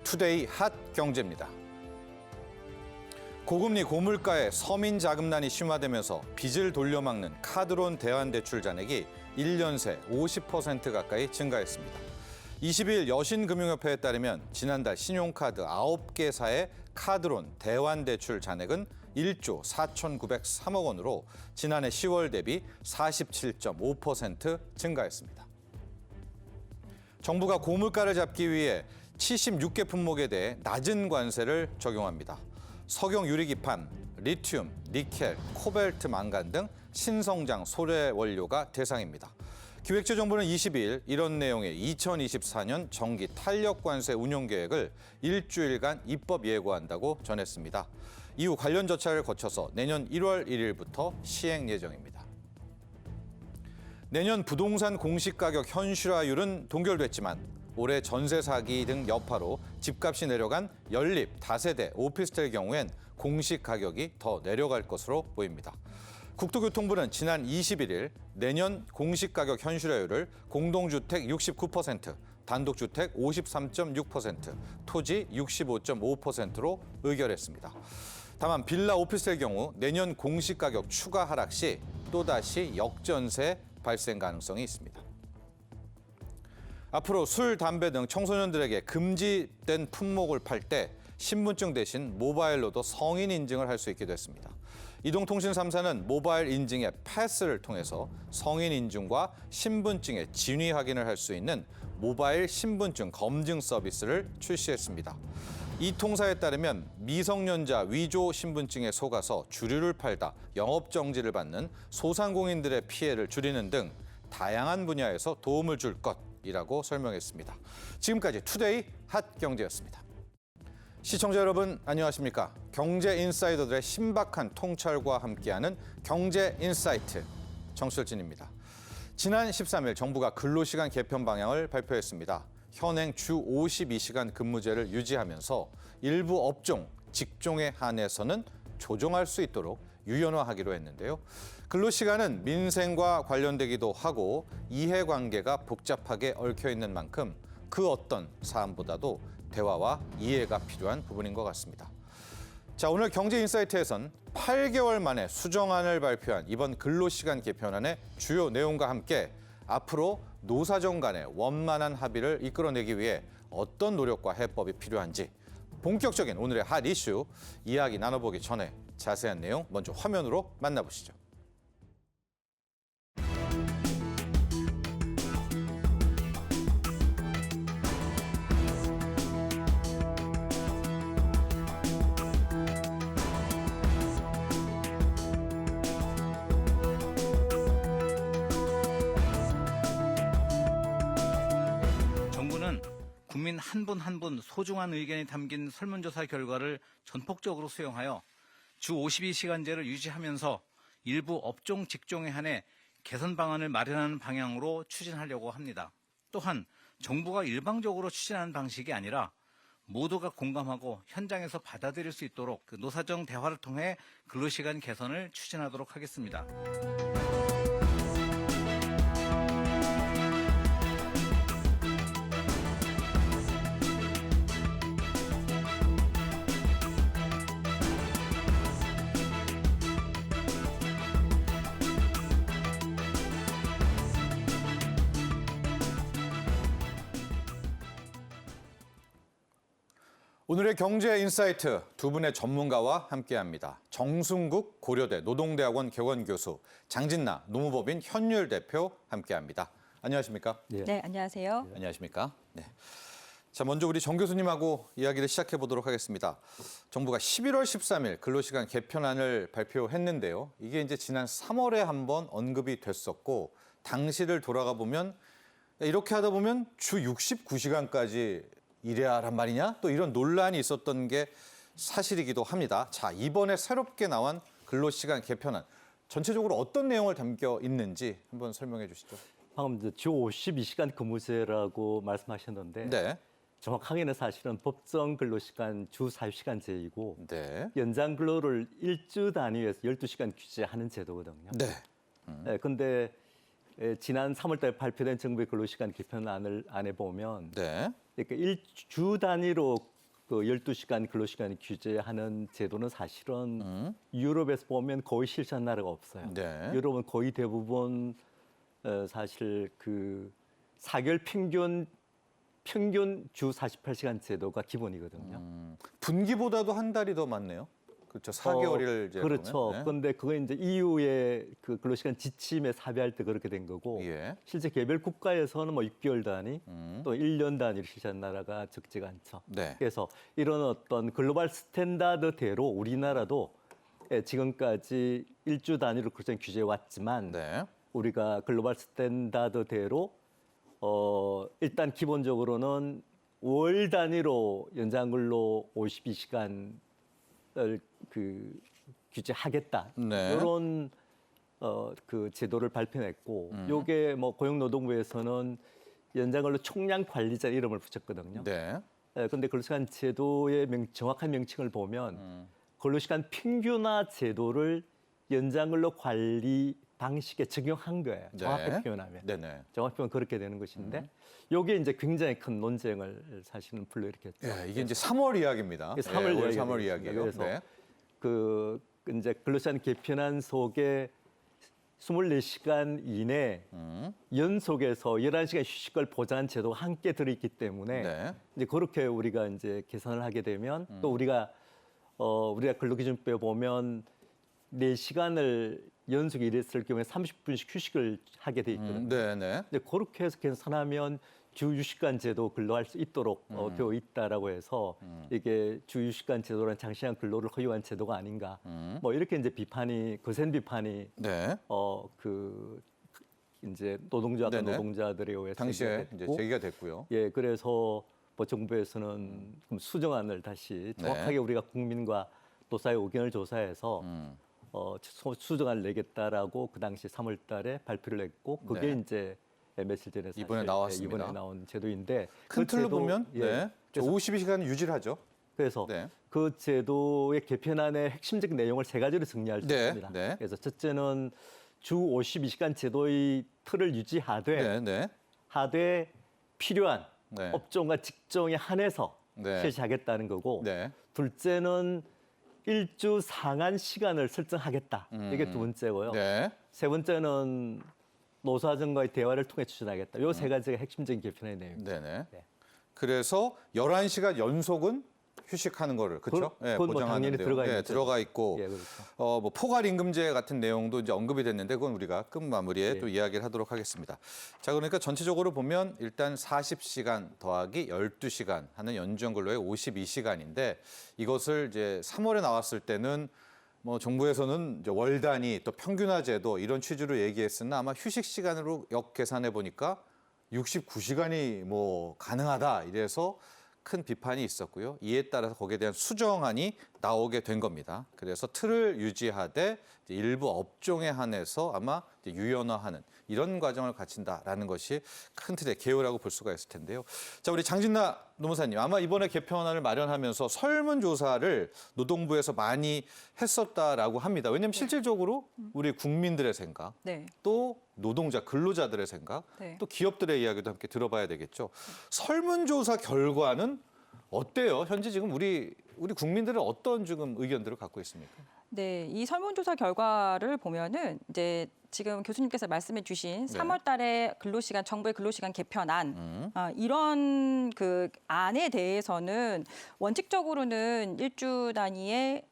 투데이 핫 경제입니다. 고금리 고물가에 서민 자금난이 심화되면서 빚을 돌려막는 카드론 대환대출 잔액이 1년 새 50% 가까이 증가했습니다. 20일 여신금융협회에 따르면 지난달 신용카드 9개사의 카드론 대환대출 잔액은 1조 4,903억 원으로 지난해 10월 대비 47.5% 증가했습니다. 정부가 고물가를 잡기 위해 76개 품목에 대해 낮은 관세를 적용합니다. 석영 유리기판, 리튬, 니켈, 코발트 망간 등 신성장 소재 원료가 대상입니다. 기획재정부는 22일 이런 내용의 2024년 전기 탄력 관세 운용 계획을 일주일간 입법 예고한다고 전했습니다. 이후 관련 절차를 거쳐서 내년 1월 1일부터 시행 예정입니다. 내년 부동산 공시가격 현실화율은 동결됐지만 올해 전세 사기 등 여파로 집값이 내려간 연립, 다세대, 오피스텔 경우엔 공시가격이 더 내려갈 것으로 보입니다. 국토교통부는 지난 21일 내년 공시가격 현실화율을 공동주택 69%, 단독주택 53.6%, 토지 65.5%로 의결했습니다. 다만 빌라 오피스텔 경우 내년 공시가격 추가 하락 시 또다시 역전세 발생 가능성이 있습니다. 앞으로 술, 담배 등 청소년들에게 금지된 품목을 팔 때 신분증 대신 모바일로도 성인 인증을 할 수 있게 됐습니다. 이동통신 3사는 모바일 인증 앱 패스를 통해서 성인 인증과 신분증의 진위 확인을 할 수 있는 모바일 신분증 검증 서비스를 출시했습니다. 이 통사에 따르면 미성년자 위조 신분증에 속아서 주류를 팔다 영업 정지를 받는 소상공인들의 피해를 줄이는 등 다양한 분야에서 도움을 줄 것이라고 설명했습니다. 지금까지 투데이 핫 경제였습니다. 시청자 여러분 안녕하십니까? 경제 인사이더들의 신박한 통찰과 함께하는 경제 인사이트 정철진입니다. 지난 13일 정부가 근로시간 개편 방향을 발표했습니다. 현행 주 52시간 근무제를 유지하면서 일부 업종, 직종에 한해서는 조정할 수 있도록 유연화하기로 했는데요. 근로시간은 민생과 관련되기도 하고 이해관계가 복잡하게 얽혀 있는 만큼 그 어떤 사안보다도 대화와 이해가 필요한 부분인 것 같습니다. 자, 오늘 경제인사이트에선 8개월 만에 수정안을 발표한 이번 근로시간 개편안의 주요 내용과 함께 앞으로 노사정 간의 원만한 합의를 이끌어내기 위해 어떤 노력과 해법이 필요한지 본격적인 오늘의 핫 이슈 이야기 나눠보기 전에 자세한 내용 먼저 화면으로 만나보시죠. 정부는 국민 한 분 한 분 소중한 의견이 담긴 설문조사 결과를 전폭적으로 수용하여 주 52시간제를 유지하면서 일부 업종 직종에 한해 개선 방안을 마련하는 방향으로 추진하려고 합니다. 또한 정부가 일방적으로 추진하는 방식이 아니라 모두가 공감하고 현장에서 받아들일 수 있도록 노사정 대화를 통해 근로시간 개선을 추진하도록 하겠습니다. 오늘의 경제 인사이트 두 분의 전문가와 함께합니다. 정순국 고려대 노동대학원 개원교수, 장진나 노무법인 현율 대표 함께합니다. 안녕하십니까? 네, 안녕하세요. 안녕하십니까? 네. 자, 먼저 우리 정 교수님하고 이야기를 시작해 보도록 하겠습니다. 정부가 11월 13일 근로시간 개편안을 발표했는데요. 이게 이제 지난 3월에 한번 언급이 됐었고 당시를 돌아가 보면 이렇게 하다 보면 주 69시간까지 일해야 하란 말이냐? 또 이런 논란이 있었던 게 사실이기도 합니다. 자, 이번에 새롭게 나온 근로시간 개편안 전체적으로 어떤 내용을 담겨 있는지 한번 설명해 주시죠. 방금 주 52시간 근무제라고 말씀하셨는데 네. 정확하게는 사실은 법정 근로시간 주 40시간제이고 네. 연장 근로를 일주 단위에서 12시간 규제하는 제도거든요. 네. 근데 지난 3월 달 발표된 정부의 근로시간 개편안을 안에 보면 네. 그러니까 일주 단위로 그 12시간 근로시간 규제하는 제도는 사실은 유럽에서 보면 거의 실시한 나라가 없어요. 네. 유럽은 거의 대부분 사실 그 4개월 평균 주 48시간 제도가 기본이거든요. 분기보다도 한 달이 더 많네요. 그렇죠. 4개월을 이제 그렇죠. 보면. 네. 그런데 그거 이제 EU의 그 근로시간 지침에 합의할 때 그렇게 된 거고 예. 실제 개별 국가에서는 뭐 6개월 단위 또 1년 단위로 실시한 나라가 적지가 않죠. 네. 그래서 이런 어떤 글로벌 스탠다드대로 우리나라도 지금까지 일주 단위로 그렇게 규제해 왔지만 네. 우리가 글로벌 스탠다드대로 일단 기본적으로는 월 단위로 연장 근로 52시간을 그 규제하겠다. 네. 이런 그 제도를 발표했고, 요게 뭐 고용노동부에서는 연장 근로 총량 관리자 이름을 붙였거든요. 네. 그런데 근로시간 제도의 정확한 명칭을 보면 근로시간 평균화 제도를 연장 근로 관리 방식에 적용한 거예요. 정확하게 네. 표현하면. 네네. 정확히 표현 그렇게 되는 것인데 요게 이제 굉장히 큰 논쟁을 사실은 불러일으켰죠. 예, 이게 이제 3월 이야기입니다. 이게 3월 올 이야기가 3월 되겠습니다. 이야기예요. 그래서 네. 그 이제 근로시간 개편안 속에 24시간 이내 연속해서 11시간 휴식을 보장한 제도가 함께 들어있기 때문에 네. 이제 그렇게 우리가 이제 계산을 하게 되면 또 우리가 근로기준법에 보면 4시간을 연속 일했을 경우에 30분씩 휴식을 하게 돼 있거든요. 네네. 근데 그렇게 해서 계산하면 주 6시간 제도 근로할 수 있도록 되어 있다라고 해서 이게 주 6시간 제도란 장시간 근로를 허용한 제도가 아닌가. 뭐 이렇게 이제 거센 비판이 네. 그 이제 노동자와 네네. 노동자들에 의해서 당시에 제기가 이제 됐고, 제기가 됐고요. 예, 그래서 뭐 정부에서는 그럼 수정안을 다시 정확하게 네. 우리가 국민과 또 사회 의견을 조사해서 수정안을 내겠다라고 그 당시 3월달에 발표를 했고 그게 네. 이제 며칠 전에 사실 이번에 나왔습니다. 이번에 나온 제도인데 큰 그 틀로 제도, 보면 예, 네. 그래서, 52시간 유지를 하죠. 그래서 네. 그 제도의 개편안의 핵심적인 내용을 세 가지로 정리할 수 네, 있습니다. 네. 그래서 첫째는 주 52시간 제도의 틀을 유지하되 네. 하되 필요한 네. 업종과 직종에 한해서 네. 실시하겠다는 거고 네. 둘째는 일주 상한 시간을 설정하겠다. 이게 두 번째고요. 네. 세 번째는 노사정과의 대화를 통해 추진하겠다. 요 세 가지가 핵심적인 개편의 내용입니다. 네네. 네. 그래서 11시간 연속은 휴식하는 거를 그렇죠? 그건 뭐 보장하는 당연히 내용. 들어가 예, 있죠. 들어가 있고 예, 그렇죠. 뭐 포괄 임금제 같은 내용도 이제 언급이 됐는데 그건 우리가 끝 마무리에 예. 또 이야기를 하도록 하겠습니다. 자, 그러니까 전체적으로 보면 일단 40시간 더하기 12시간 하는 연중 근로의 52시간인데 이것을 이제 3월에 나왔을 때는 뭐 정부에서는 이제 월 단위 또 평균화 제도 이런 취지로 얘기했으나 아마 휴식 시간으로 역계산해 보니까 69시간이 뭐 가능하다 이래서 큰 비판이 있었고요. 이에 따라서 거기에 대한 수정안이 나오게 된 겁니다. 그래서 틀을 유지하되 이제 일부 업종에 한해서 아마 이제 유연화하는 이런 과정을 갖춘다라는 것이 큰 틀의 개요라고 볼 수가 있을 텐데요. 자, 우리 장진나 노무사님, 아마 이번에 개편안을 마련하면서 설문조사를 노동부에서 많이 했었다라고 합니다. 왜냐하면 실질적으로 우리 국민들의 생각, 네. 또 노동자, 근로자들의 생각, 네. 또 기업들의 이야기도 함께 들어봐야 되겠죠. 설문조사 결과는 어때요? 현재 지금 우리 국민들은 어떤 지금 의견들을 갖고 있습니까? 네, 이 설문조사 결과를 보면은 이제 지금 교수님께서 말씀해 주신 네. 3월 달에 정부의 근로시간 개편안 이런 그 안에 대해서는 원칙적으로는 일주 단위의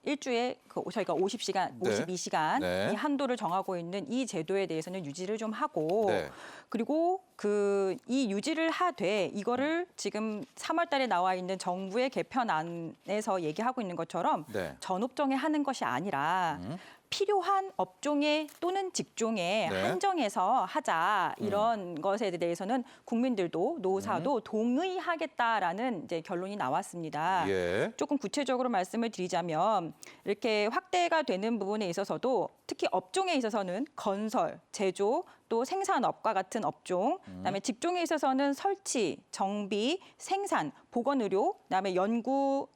일주에 저희가 50시간, 네. 52시간 네. 이 한도를 정하고 있는 이 제도에 대해서는 유지를 좀 하고 네. 그리고 이 유지를 하되 이거를 지금 3월 달에 나와 있는 정부의 개편안에서 얘기하고 있는 것처럼 네. 전업종에 하는 것이 아니라 필요한 업종에 또는 직종에 네. 한정해서 하자 이런 것에 대해서는 국민들도 노사도 동의하겠다라는 이제 결론이 나왔습니다. 예. 조금 구체적으로 말씀을 드리자면 이렇게 확대가 되는 부분에 있어서도 특히 업종에 있어서는 건설, 제조, 또 생산업과 같은 업종, 그다음에 직종에 있어서는 설치, 정비, 생산, 보건의료, 그다음에 연구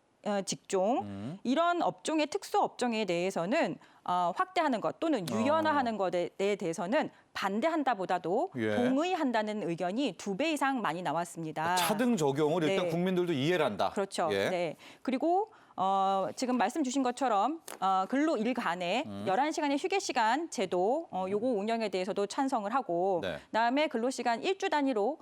직종 이런 업종의 특수 업종에 대해서는 확대하는 것 또는 유연화하는 것에 대해서는 반대한다보다도 예. 동의한다는 의견이 2배 이상 많이 나왔습니다. 차등 적용을 일단 네. 국민들도 이해를 한다. 그렇죠. 예. 네. 그리고 지금 말씀 주신 것처럼 근로일 간에 11시간의 휴게 시간 제도 요거 운영에 대해서도 찬성을 하고 네. 그다음에 근로시간 일주 단위로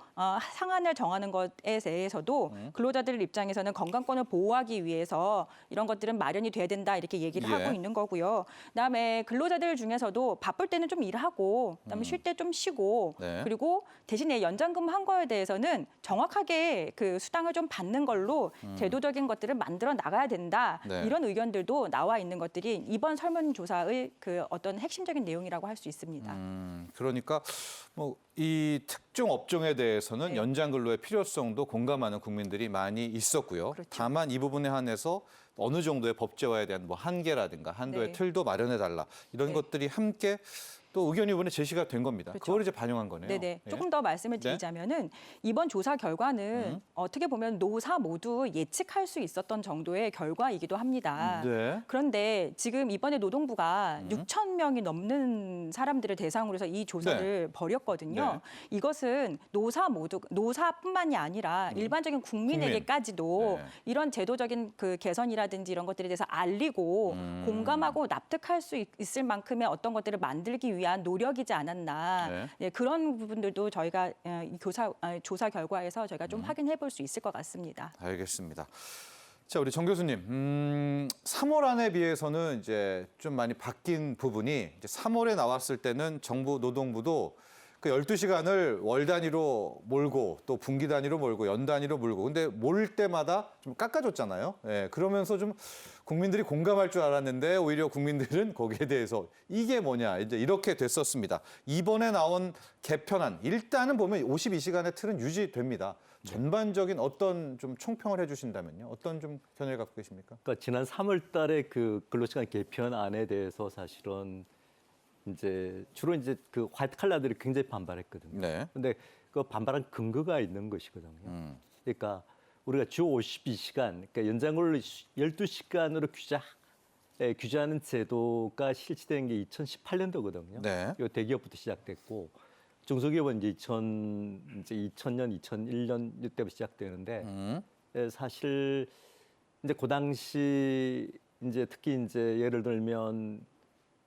상한을 정하는 것에 대해서도 근로자들 입장에서는 건강권을 보호하기 위해서 이런 것들은 마련이 돼야 된다 이렇게 얘기를 예. 하고 있는 거고요. 그다음에 근로자들 중에서도 바쁠 때는 좀 일하고 그다음에 쉴 때 좀 쉬고 네. 그리고 대신에 연장근무 한 거에 대해서는 정확하게 그 수당을 좀 받는 걸로 제도적인 것들을 만들어 나가야 된다. 네. 이런 의견들도 나와 있는 것들이 이번 설문조사의 그 어떤 핵심적인 내용이라고 할 수 있습니다. 그러니까 뭐 이 특정 업종에 대해서는 네. 연장 근로의 필요성도 공감하는 국민들이 많이 있었고요. 그렇죠. 다만 이 부분에 한해서 어느 정도의 법제화에 대한 뭐 한계라든가 한도의 네. 틀도 마련해 달라 이런 네. 것들이 함께 또 의견이 이번에 제시가 된 겁니다. 그렇죠. 그걸 이제 반영한 거네요. 네네. 예. 조금 더 말씀을 네. 드리자면은 이번 조사 결과는 어떻게 보면 노사 모두 예측할 수 있었던 정도의 결과이기도 합니다. 네. 그런데 지금 이번에 노동부가 6천 명이 넘는 사람들을 대상으로 해서 이 조사를 벌였거든요. 이것은 노사뿐만이 아니라 일반적인 국민에게까지도 네. 이런 제도적인 그 개선이라든지 이런 것들에 대해서 알리고 공감하고 납득할 수 있을 만큼의 어떤 것들을 만들기 위한 노력이지 않았나. 네. 네, 그런 부분들도 저희가 이 조사 결과에서 저희가 좀 확인해 볼 수 있을 것 같습니다. 알겠습니다. 자, 우리 정 교수님, 3월 안에 비해서는 이제 좀 많이 바뀐 부분이 이제 3월에 나왔을 때는 정부 노동부도 그 12시간을 월 단위로 몰고 또 분기 단위로 몰고 연 단위로 몰고 근데 몰 때마다 좀 깎아줬잖아요. 예, 그러면서 좀 국민들이 공감할 줄 알았는데 오히려 국민들은 거기에 대해서 이게 뭐냐 이제 이렇게 됐었습니다. 이번에 나온 개편안 일단은 보면 52시간의 틀은 유지됩니다. 전반적인 어떤 좀 총평을 해주신다면요. 어떤 좀 견해를 갖고 계십니까? 그러니까 지난 3월 달에 그 근로시간 개편안에 대해서 사실은 이제 주로 이제 그 화이트 칼라들이 굉장히 반발했거든요. 네. 근데 그 반발한 근거가 있는 것이거든요. 그러니까 우리가 주 52시간, 그러니까 연장근로 12시간으로 규제하는 제도가 실시된 게 2018년도거든요. 네. 이 대기업부터 시작됐고 중소기업은 이제 2000년, 2001년 이때부터 시작되는데 사실 이제 그 당시 이제 특히 이제 예를 들면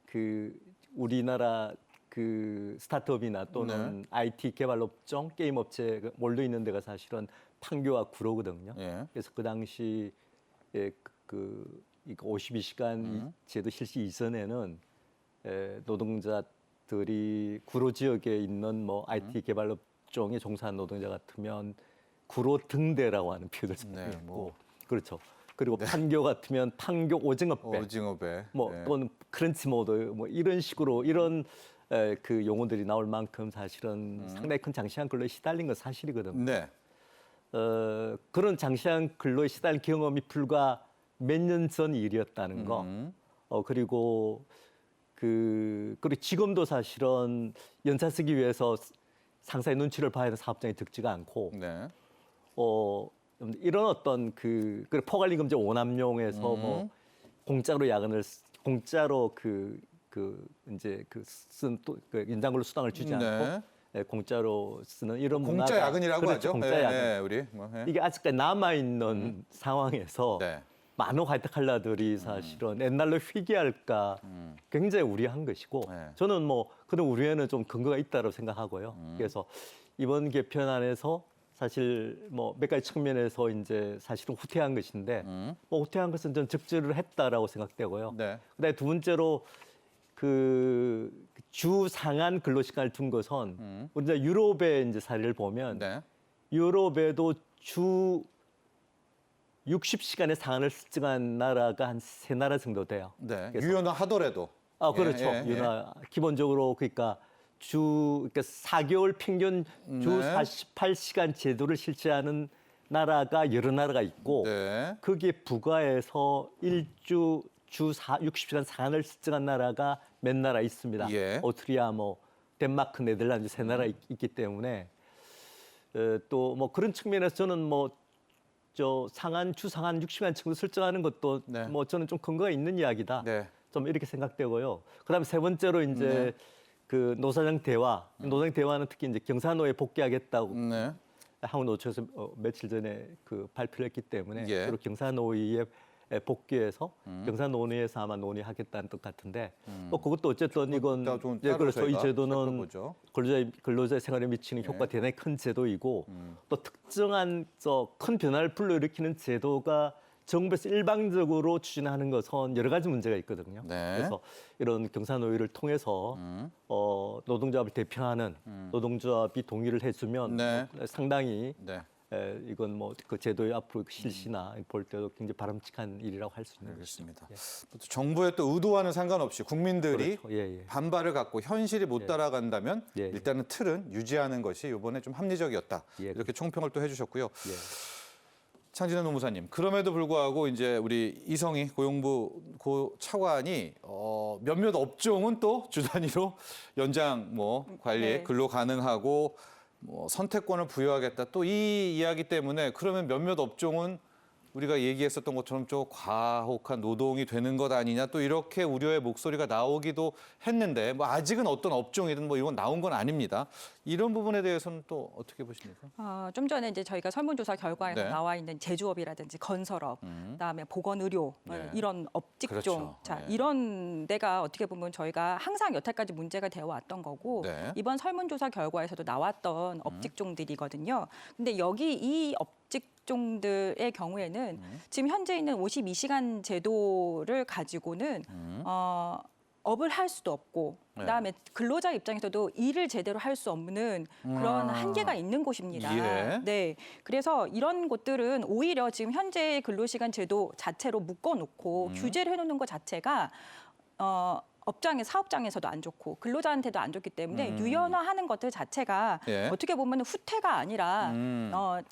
그 우리나라 그 스타트업이나 또는 IT 개발 업종, 게임 업체 몰려 있는 데가 사실은 판교와 구로거든요. 예. 그래서 그 당시 이거 52시간 제도 실시 이전에는 노동자들이 구로 지역에 있는 뭐 IT 개발 업종에 종사하는 노동자 같으면 구로 등대라고 하는 표현을 사용했고, 뭐. 그렇죠. 그리고 판교 같으면 판교 오징어배, 오징어배. 뭐 네. 또는 크런치 모드 뭐 이런 식으로 이런 그 용어들이 나올 만큼 사실은 상당히 큰 장시간 근로에 시달린 건 사실이거든요. 네. 그런 장시간 근로에 시달린 경험이 불과 몇 년 전 일이었다는 거. 그리고 그리고 지금도 사실은 연차 쓰기 위해서 상사의 눈치를 봐야 하는 사업장이 적지가 않고 네. 이런 어떤 그리고 포괄임 금지 오남용에서 뭐 공짜로 공짜로 이제 쓴 또 연장근로 수당을 주지 않고 공짜로 쓰는 이런 공짜 문화가- 야근이라고 그렇죠, 하죠. 공짜 네, 야근. 네, 우리 뭐, 네. 이게 아직까지 남아 있는 상황에서 네. 많은 화이트 칼라들이 사실은 옛날로 회귀할까 굉장히 우려한 것이고 네. 저는 뭐 그런 우려에는 좀 근거가 있다고 생각하고요. 그래서 이번 개편안에서 사실 뭐 몇 가지 측면에서 이제 사실은 후퇴한 것인데 뭐 후퇴한 것은 전 적절을 했다라고 생각되고요. 네. 그다음에 두 번째로 그 주 상한 근로시간을 둔 것은 우리가 유럽의 이제 사례를 보면 네. 유럽에도 주 60시간의 상한을 설정한 나라가 한 3나라 정도 돼요. 네. 그래서- 유연화 하더라도. 그렇죠. 예, 예. 기본적으로 그러니까 4개월 평균 주 네. 48시간 제도를 실시하는 나라가 여러 나라가 있고 네. 거기에 부가해서 주 60시간 상한을 설정한 나라가 몇 나라 있습니다. 예. 오스트리아, 뭐 덴마크, 네덜란드 3나라 있기 때문에 또 뭐 그런 측면에서 저는 뭐 주 상한 60시간 정도 설정하는 것도 네. 뭐 저는 좀 근거가 있는 이야기다. 네. 좀 이렇게 생각되고요. 그다음에 세 번째로 이제 그 노사장 대화, 노사장 대화는 특히 이제 경사노에 복귀하겠다고 네. 한국노총에서 며칠 전에 그 발표를 했기 때문에 예. 주로 경사노위에 복귀해서 경사논의에서 아마 논의하겠다는 뜻 같은데 뭐 그것도 어쨌든 이건 좀 예, 따로 그렇죠. 이 저희가 제도는 살펴보죠. 근로자의 생활에 미치는 효과가 대단히 큰 제도이고 또 특정한 큰 변화를 불러일으키는 제도가 정부에서 일방적으로 추진하는 것은 여러 가지 문제가 있거든요. 네. 그래서 이런 경사노위를 통해서 노동조합을 대표하는 노동조합이 동의를 해주면 네. 상당히 네. 이건 뭐 그 제도의 앞으로 실시나 볼 때도 굉장히 바람직한 일이라고 할 수 있는 것이죠. 알겠습니다. 또 정부의 또 의도와는 상관없이 국민들이 그렇죠. 예, 예. 반발을 갖고 현실이 못 따라간다면 예, 예. 일단은 틀은 유지하는 것이 이번에 좀 합리적이었다. 예. 이렇게 총평을 또 해주셨고요. 예. 창진현 노무사님, 그럼에도 불구하고 이제 우리 이성희 고용부 차관이 몇몇 업종은 또 주 단위로 연장 관리에 네. 근로 가능하고 선택권을 부여하겠다. 또 이 이야기 때문에 그러면 몇몇 업종은 우리가 얘기했었던 것처럼 좀 과혹한 노동이 되는 것 아니냐 또 이렇게 우려의 목소리가 나오기도 했는데 뭐 아직은 어떤 업종이든 뭐 이건 나온 건 아닙니다. 이런 부분에 대해서는 또 어떻게 보십니까? 좀 전에 이제 저희가 설문조사 결과에서 네. 나와 있는 제조업이라든지 건설업, 그다음에 보건의료 네. 이런 업직종, 그렇죠. 자 네. 이런 데가 어떻게 보면 저희가 항상 여태까지 문제가 되어 왔던 거고 네. 이번 설문조사 결과에서도 나왔던 업직종들이거든요. 근데 여기 이 업직종들의 경우에는 지금 현재 있는 52시간 제도를 가지고는 업을 할 수도 없고 그다음에 근로자 입장에서도 일을 제대로 할 수 없는 그런 한계가 있는 곳입니다. 예. 네, 그래서 이런 곳들은 오히려 지금 현재 근로시간 제도 자체로 묶어놓고 규제를 해놓는 것 자체가 사업장에서도 안 좋고 근로자한테도 안 좋기 때문에 유연화하는 것들 자체가 예. 어떻게 보면 후퇴가 아니라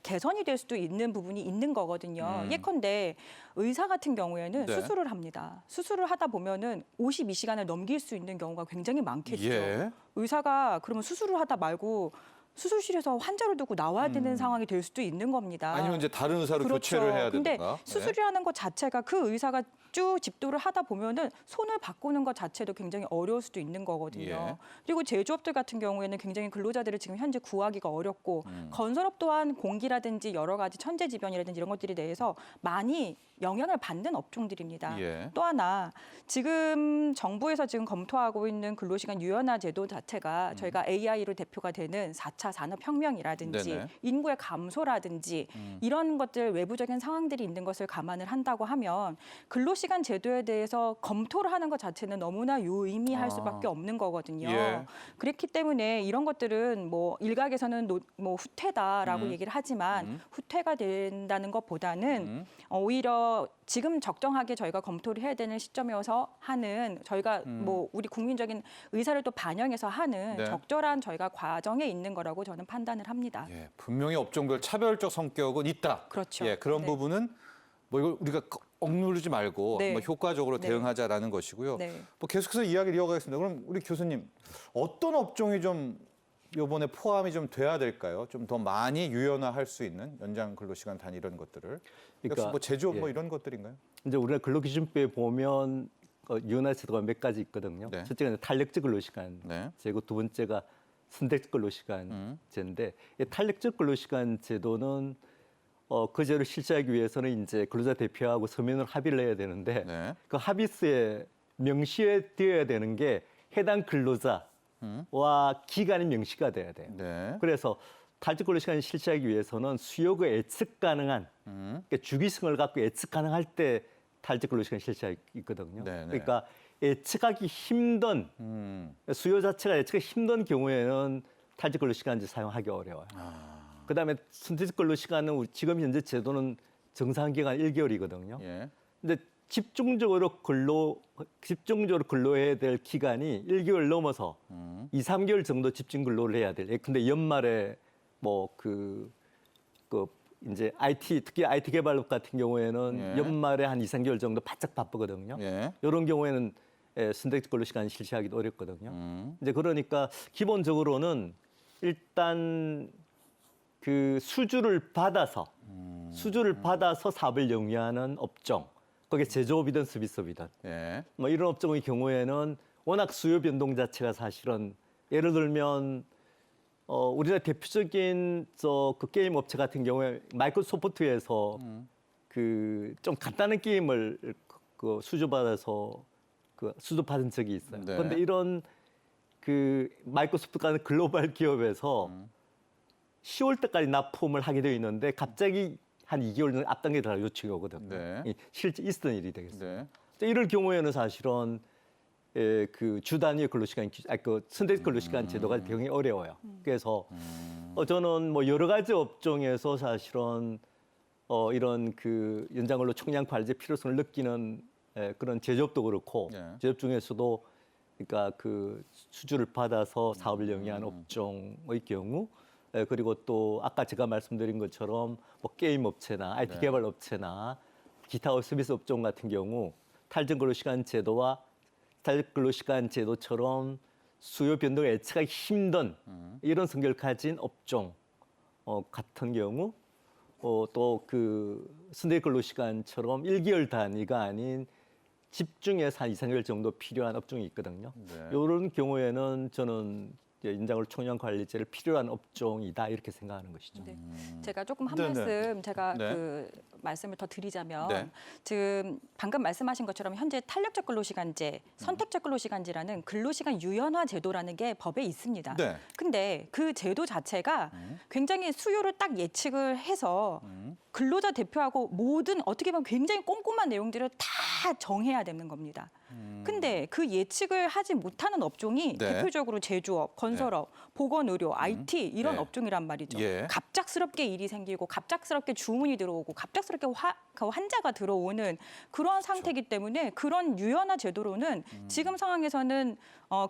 개선이 될 수도 있는 부분이 있는 거거든요. 예컨대 의사 같은 경우에는 네. 수술을 합니다. 수술을 하다 보면은 52시간을 넘길 수 있는 경우가 굉장히 많겠죠. 예. 의사가 그러면 수술을 하다 말고 수술실에서 환자를 두고 나와야 되는 상황이 될 수도 있는 겁니다. 아니면 이제 다른 의사로 그렇죠. 교체를 해야 근데 되든가. 수술이라는 것 자체가 그 의사가 쭉 집도를 하다 보면은 손을 바꾸는 것 자체도 굉장히 어려울 수도 있는 거거든요. 예. 그리고 제조업들 같은 경우에는 굉장히 근로자들을 지금 현재 구하기가 어렵고 건설업 또한 공기라든지 여러 가지 천재지변이라든지 이런 것들에 대해서 많이 영향을 받는 업종들입니다. 예. 또 하나 지금 정부에서 지금 검토하고 있는 근로시간 유연화 제도 자체가 저희가 AI로 대표가 되는 4차 산업혁명이라든지 네네. 인구의 감소라든지 이런 것들 외부적인 상황들이 있는 것을 감안을 한다고 하면 근로시간 제도에 대해서 검토를 하는 것 자체는 너무나 유의미할 수밖에 없는 거거든요. 예. 그렇기 때문에 이런 것들은 뭐 일각에서는 후퇴다라고 얘기를 하지만 후퇴가 된다는 것보다는 오히려 지금 적정하게 저희가 검토를 해야 되는 시점이어서 하는 저희가 뭐 우리 국민적인 의사를 또 반영해서 하는 네. 적절한 저희가 과정에 있는 거라고 저는 판단을 합니다. 예, 분명히 업종별 차별적 성격은 있다. 그렇죠. 예, 그런 네. 부분은 뭐 이걸 우리가 억누르지 말고 네. 뭐 효과적으로 네. 대응하자라는 것이고요. 네. 뭐 계속해서 이야기를 이어가겠습니다. 그럼 우리 교수님 어떤 업종이 좀 이번에 포함이 좀 돼야 될까요? 좀 더 많이 유연화할 수 있는 연장 근로시간 단위 이런 것들을. 역시 뭐 제조업 뭐 예. 이런 것들인가요? 이제 우리가 근로기준법에 보면 유연화 제도가 몇 가지 있거든요. 네. 첫째가 탄력적 근로시간 네. 제고 두 번째가 선택적 근로시간제인데 이 탄력적 근로시간 제도는 그 제도를 실시하기 위해서는 이제 근로자 대표하고 서면으로 합의를 해야 되는데 네. 그 합의서에 명시되어야 되는 게 해당 근로자와 기간이 명시가 돼야 돼요. 네. 그래서 탈직 근로시간을 실시하기 위해서는 수요가 예측 가능한 그러니까 주기성을 갖고 예측 가능할 때 탈직 근로시간 실시가 있거든요. 네네. 그러니까 예측하기 힘든 수요 자체가 예측하기 힘든 경우에는 탈직 근로시간제 사용하기 어려워요. 그다음에 선택적 근로시간은 지금 현재 제도는 정상 기간 1개월이거든요. 예. 근데 집중적으로 근로해야 될 기간이 1개월 넘어서 2, 3개월 정도 집중 근로를 해야 될. 근데 연말에 이제 특히 IT 개발업 같은 경우에는 예. 연말에 한 2, 3개월 정도 바짝 바쁘거든요. 예. 이런 경우에는 선택적 근로 시간 실시하기도 어렵거든요. 이제 그러니까 기본적으로는 일단 그 수주를 받아서 사업을 영위하는 업종, 그게 제조업이든 서비스업이든 예. 뭐 이런 업종의 경우에는 워낙 수요 변동 자체가 사실은 예를 들면 우리나라 대표적인 그 게임 업체 같은 경우에 마이크로소프트에서 그 좀 간단한 게임을 그 수주받아서 그 수주받은 적이 있어요. 네. 그런데 이런 그 마이크로소프트 같은 글로벌 기업에서 10월 때까지 납품을 하게 되어 있는데 갑자기 한 2개월 전 앞당겨 달라 요청이 오거든요. 네. 이 실제 있었던 일이 되겠어요. 네. 이럴 경우에는 사실은 그 주 단위의 근로시간, 그 선택 근로시간 제도가 굉장히 어려워요. 그래서 저는 뭐 여러 가지 업종에서 사실은 이런 그 연장 근로 총량 관리제 필요성을 느끼는 그런 제조업도 그렇고 네. 제조업 중에서도 그러니까 그 수주를 받아서 사업을 영위한 업종의 경우 그리고 또 아까 제가 말씀드린 것처럼 뭐 게임 업체나 IT 네. 개발 업체나 기타 서비스 업종 같은 경우 탈정 근로시간 제도와 탈정 근로시간 제도처럼 수요 변동을 예측하기 힘든 이런 성격을 가진 업종 같은 경우 또 그 선택 근로시간처럼 1개월 단위가 아닌 집중해서 한 2, 3개월 정도 필요한 업종이 있거든요. 네. 이런 경우에는 저는 연장근로 총량 관리제를 필요한 업종이다 이렇게 생각하는 것이죠. 네. 제가 조금 한 네, 말씀 제가 네. 그 말씀을 더 드리자면 네. 지금 방금 말씀하신 것처럼 현재 탄력적 근로시간제, 선택적 근로시간제라는 근로시간 유연화 제도라는 게 법에 있습니다. 네. 근데 그 제도 자체가 굉장히 수요를 딱 예측을 해서 근로자 대표하고 모든 어떻게 보면 굉장히 꼼꼼한 내용들을 다 정해야 되는 겁니다. 근데 그 예측을 하지 못하는 업종이 네. 대표적으로 제조업, 건설업, 보건의료, IT 이런 네. 업종이란 말이죠. 예. 갑작스럽게 일이 생기고 갑작스럽게 주문이 들어오고 갑작스럽게 그 환자가 들어오는 그러한 상태이기 때문에 그런 유연화 제도로는 지금 상황에서는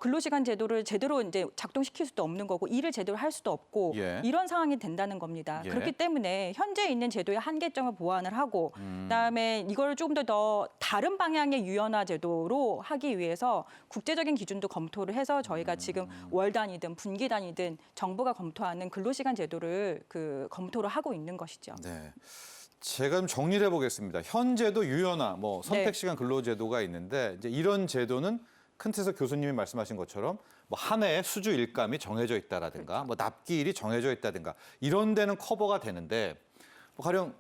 근로시간 제도를 제대로 이제 작동시킬 수도 없는 거고 일을 제대로 할 수도 없고 예. 이런 상황이 된다는 겁니다. 예. 그렇기 때문에 현재 있는 제도의 한계점을 보완을 하고 그다음에 이걸 조금 더 다른 방향의 유연화 제도로 하기 위해서 국제적인 기준도 검토를 해서 저희가 지금 월 단위든 분기 단위든 정부가 검토하는 근로시간 제도를 그 검토를 하고 있는 것이죠. 네. 제가 좀 정리를 해보겠습니다. 현재도 유연화, 뭐 네. 선택시간 근로제도가 있는데 이제 이런 제도는 큰 틀에서 교수님이 말씀하신 것처럼 뭐 한 해에 수주 일감이 정해져 있다라든가 뭐 납기일이 정해져 있다든가 이런 데는 커버가 되는데 뭐 가령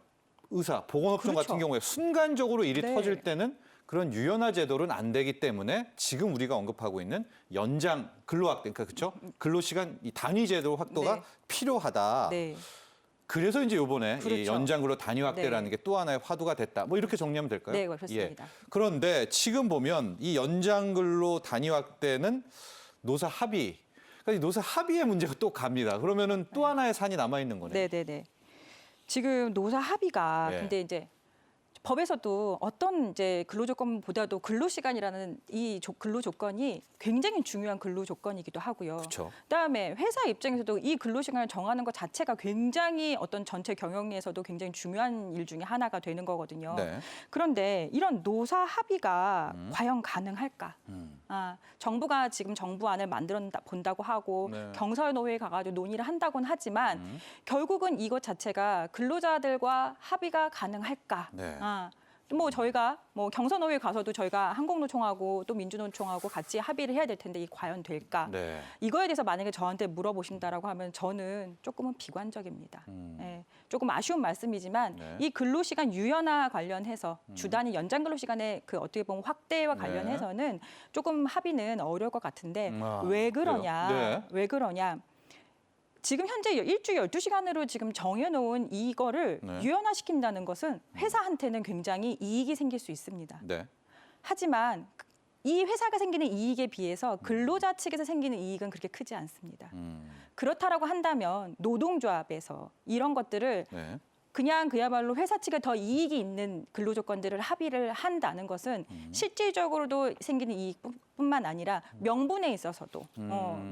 의사, 보건업종 그렇죠. 같은 경우에 순간적으로 일이 네. 터질 때는 그런 유연화 제도는 안 되기 때문에 지금 우리가 언급하고 있는 연장 근로확대, 그러니까 그렇죠? 근로시간 이 단위 제도 확도가 네. 필요하다. 네. 그래서 이제 이번에 이 그렇죠. 연장 근로 단위 확대라는 네. 게 또 하나의 화두가 됐다. 뭐 이렇게 정리하면 될까요? 네, 그렇습니다. 예. 그런데 지금 보면 이 연장 근로 단위 확대는 노사 합의. 그러니까 이 노사 합의의 문제가 또 갑니다. 그러면은 또 하나의 산이 남아 있는 거네요. 네네네. 지금 노사 합의가 예. 근데 이제 법에서도 어떤 이제 근로조건보다도 근로시간이라는 이 근로조건이 굉장히 중요한 근로조건이기도 하고요. 그렇죠. 그다음에 회사 입장에서도 이 근로시간을 정하는 것 자체가 굉장히 어떤 전체 경영에서도 굉장히 중요한 일 중에 하나가 되는 거거든요. 네. 그런데 이런 노사 합의가 과연 가능할까? 정부가 지금 정부안을 만들어 본다고 하고 네. 경사노회에 가가지고 논의를 한다고는 하지만 결국은 이것 자체가 근로자들과 합의가 가능할까? 네. 뭐 저희가 뭐 경사노회 가서도 저희가 한국노총하고 또 민주노총하고 같이 합의를 해야 될 텐데 이게 과연 될까? 네. 이거에 대해서 만약에 저한테 물어보신다라고 하면 저는 조금은 비관적입니다. 예, 조금 아쉬운 말씀이지만 네. 이 근로시간 유연화 관련해서 주단위 연장 근로시간의 그 어떻게 보면 확대와 네. 관련해서는 조금 합의는 어려울 것 같은데 아, 왜 그러냐? 그래요? 네. 왜 그러냐? 지금 현재 일주일 12시간으로 지금 정해놓은 이거를 네. 유연화시킨다는 것은 회사한테는 굉장히 이익이 생길 수 있습니다. 네. 하지만 이 회사가 생기는 이익에 비해서 근로자 측에서 생기는 이익은 그렇게 크지 않습니다. 그렇다라고 한다면 노동조합에서 이런 것들을 네. 그냥 그야말로 회사 측에 더 이익이 있는 근로조건들을 합의를 한다는 것은 실질적으로도 생기는 이익뿐만 아니라 명분에 있어서도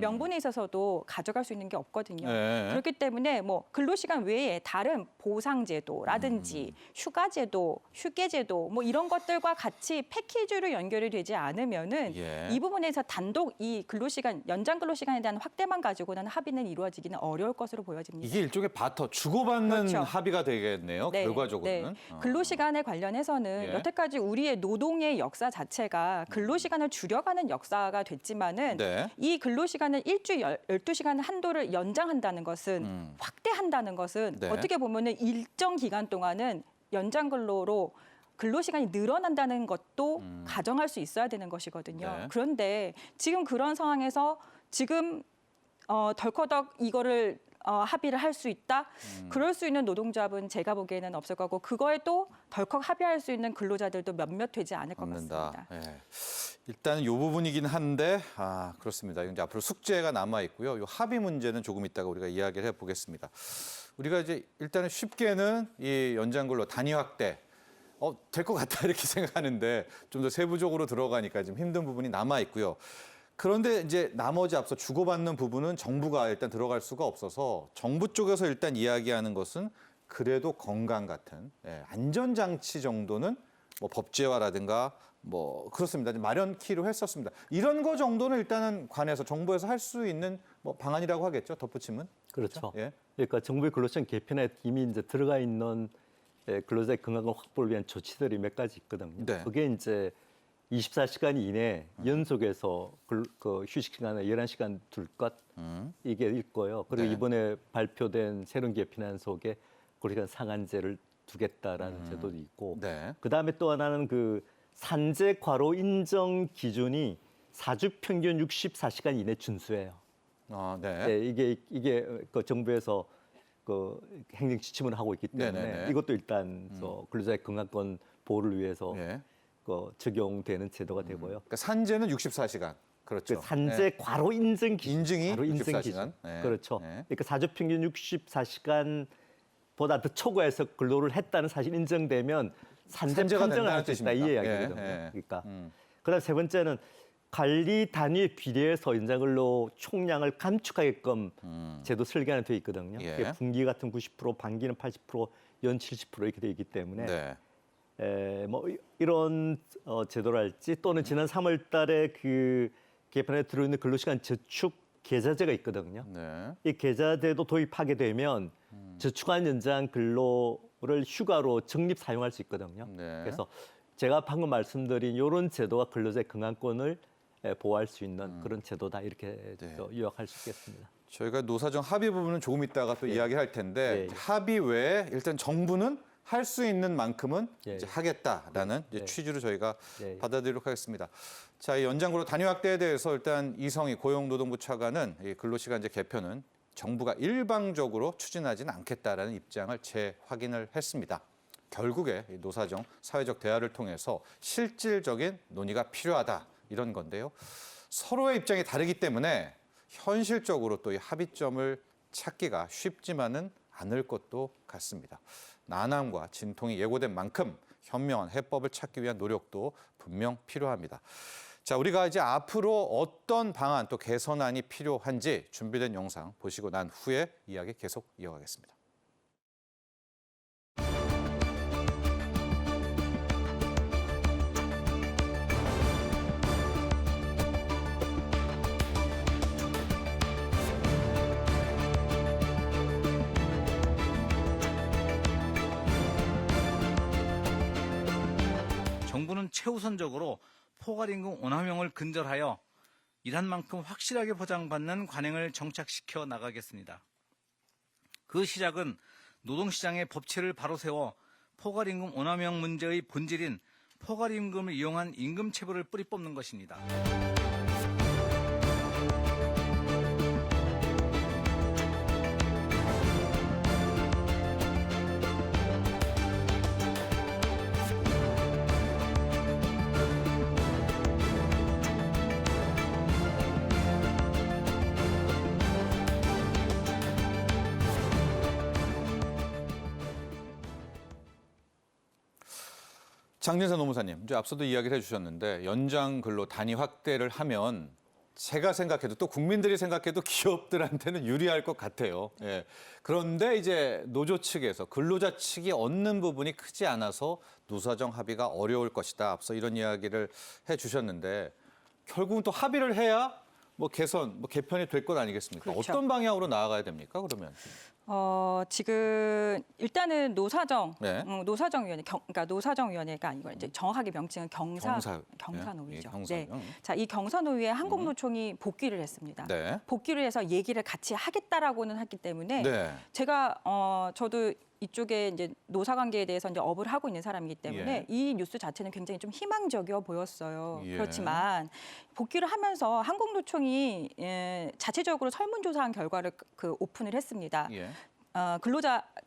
명분에 있어서도 가져갈 수 있는 게 없거든요. 네. 그렇기 때문에 뭐 근로시간 외에 다른 보상제도라든지 휴가제도, 휴게제도 뭐 이런 것들과 같이 패키지로 연결이 되지 않으면은 예. 이 부분에서 단독 이 근로시간 연장 근로시간에 대한 확대만 가지고는 합의는 이루어지기는 어려울 것으로 보여집니다. 이게 일종의 바터 주고받는 그렇죠. 합의가 되겠네요. 결과적으로는. 근로시간에 관련해서는 예. 여태까지 우리의 노동의 역사 자체가 근로시간을 줄여가는 역사가 됐지만은 네. 이 근로시간을 일주일 12시간 한도를 연장한다는 것은 확대한다는 것은 네. 어떻게 보면은 일정 기간 동안은 연장 근로로 근로시간이 늘어난다는 것도 가정할 수 있어야 되는 것이거든요. 네. 그런데 지금 그런 상황에서 지금 덜커덕 이거를 합의를 할 수 있다? 그럴 수 있는 노동조합은 제가 보기에는 없을 거고 그거에 또 덜컥 합의할 수 있는 근로자들도 몇몇 되지 않을 것 없는다. 같습니다. 예. 일단은 이 부분이긴 한데 그렇습니다. 이제 앞으로 숙제가 남아 있고요. 이 합의 문제는 조금 이따가 우리가 이야기를 해보겠습니다. 우리가 이제 일단은 쉽게는 이 연장근로 단위 확대 될 것 같다 이렇게 생각하는데 좀 더 세부적으로 들어가니까 좀 힘든 부분이 남아 있고요. 그런데 이제 나머지 앞서 주고받는 부분은 정부가 일단 들어갈 수가 없어서 정부 쪽에서 일단 이야기하는 것은 그래도 건강 같은 안전장치 정도는 뭐 법제화라든가 뭐 그렇습니다. 마련키로 했었습니다. 이런 거 정도는 일단은 관해서 정부에서 할 수 있는 뭐 방안이라고 하겠죠. 덧붙임은. 그렇죠. 예. 그러니까 정부의 근로시간 개편에 이미 이제 들어가 있는 근로자의 건강을 확보를 위한 조치들이 몇 가지 있거든요. 네. 그게 이제 24시간 이내 연속해서 그 휴식 시간에 11시간 둘 것 이게 있고요. 그리고 네. 이번에 발표된 새로운 개편안 속에 근로시간 상한제를 두겠다라는 제도도 있고 네. 그다음에 또 하나는 그 산재 과로 인정 기준이 4주 평균 64시간 이내 준수해요. 네. 네, 이게 그 정부에서 그 행정 지침을 하고 있기 때문에 네네네. 이것도 일단 근로자의 건강권 보호를 위해서 예. 그 적용되는 제도가 되고요. 그러니까 산재는 64시간. 그렇죠. 그 산재 과로 인증 기준, 인증이 과로 인증 64시간. 기준. 네. 그렇죠. 네. 그러니까 4주 평균 64시간보다 더 초과해서 근로를 했다는 사실 인정되면 산재 산재가 판정을 할 수 있다 이 된다는 이야기거든요. 뜻입니까? 예, 예. 그러니까 그다음 세 번째는 관리 단위에 비례해서 연장근로 총량을 감축하게끔 제도 설계는 돼 있거든요. 예. 그게 분기 같은 90%, 반기는 80%, 연 70% 이렇게 돼 있기 때문에 네. 뭐 이런 제도랄지 또는 지난 3월달에 그 개편에 들어있는 근로시간 저축 계좌제가 있거든요. 네. 이 계좌제도 도입하게 되면 저축한 연장 근로를 휴가로 적립 사용할 수 있거든요. 네. 그래서 제가 방금 말씀드린 이런 제도가 근로자의 건강권을 보호할 수 있는 그런 제도다 이렇게 네. 요약할 수 있겠습니다. 저희가 노사정 합의 부분은 조금 이따가 또 이야기할 텐데 예. 합의 외에 일단 정부는 할 수 있는 만큼은 예. 이제 하겠다라는 이제 예. 취지로 저희가 예. 받아들이도록 하겠습니다. 자, 이 연장근로 단위 확대에 대해서 일단 이성희 고용노동부 차관은 이 근로시간제 개편은 정부가 일방적으로 추진하지는 않겠다라는 입장을 재확인을 했습니다. 결국에 이 노사정 사회적 대화를 통해서 실질적인 논의가 필요하다 이런 건데요. 서로의 입장이 다르기 때문에 현실적으로 또 이 합의점을 찾기가 쉽지만은 않을 것도 같습니다. 난항과 진통이 예고된 만큼 현명한 해법을 찾기 위한 노력도 분명 필요합니다. 자, 우리가 이제 앞으로 어떤 방안 또 개선안이 필요한지 준비된 영상 보시고 난 후에 이야기 계속 이어가겠습니다. 정부는 최우선적으로 포괄임금 원화명을 근절하여 일한 만큼 확실하게 보장받는 관행을 정착시켜 나가겠습니다. 그 시작은 노동시장의 법치를 바로 세워 포괄임금 원화명 문제의 본질인 포괄임금을 이용한 임금체불을 뿌리 뽑는 것입니다. 장진선 노무사님, 이제 앞서도 이야기를 해주셨는데 연장 근로 단위 확대를 하면 제가 생각해도 또 국민들이 생각해도 기업들한테는 유리할 것 같아요. 예. 그런데 이제 노조 측에서 근로자 측이 얻는 부분이 크지 않아서 노사정 합의가 어려울 것이다. 앞서 이런 이야기를 해주셨는데 결국은 또 합의를 해야 뭐 개선, 뭐 개편이 될 것 아니겠습니까? 그렇죠. 어떤 방향으로 나아가야 됩니까? 그러면 지금 일단은 노사정, 네. 노사정위원회, 그러니까 노사정위원회가 아니고 이제 정확하게 명칭은 경사. 경사노위죠. 예, 경사요. 자, 이 경사노위에 한국노총이 복귀를 했습니다. 네. 복귀를 해서 얘기를 같이 하겠다라고는 했기 때문에 네. 제가 저도 이쪽에 이제 노사 관계에 대해서 이제 업을 하고 있는 사람이기 때문에 예. 이 뉴스 자체는 굉장히 좀 희망적이어 보였어요. 예. 그렇지만 복귀를 하면서 한국노총이 자체적으로 설문조사한 결과를 오픈을 했습니다. 예.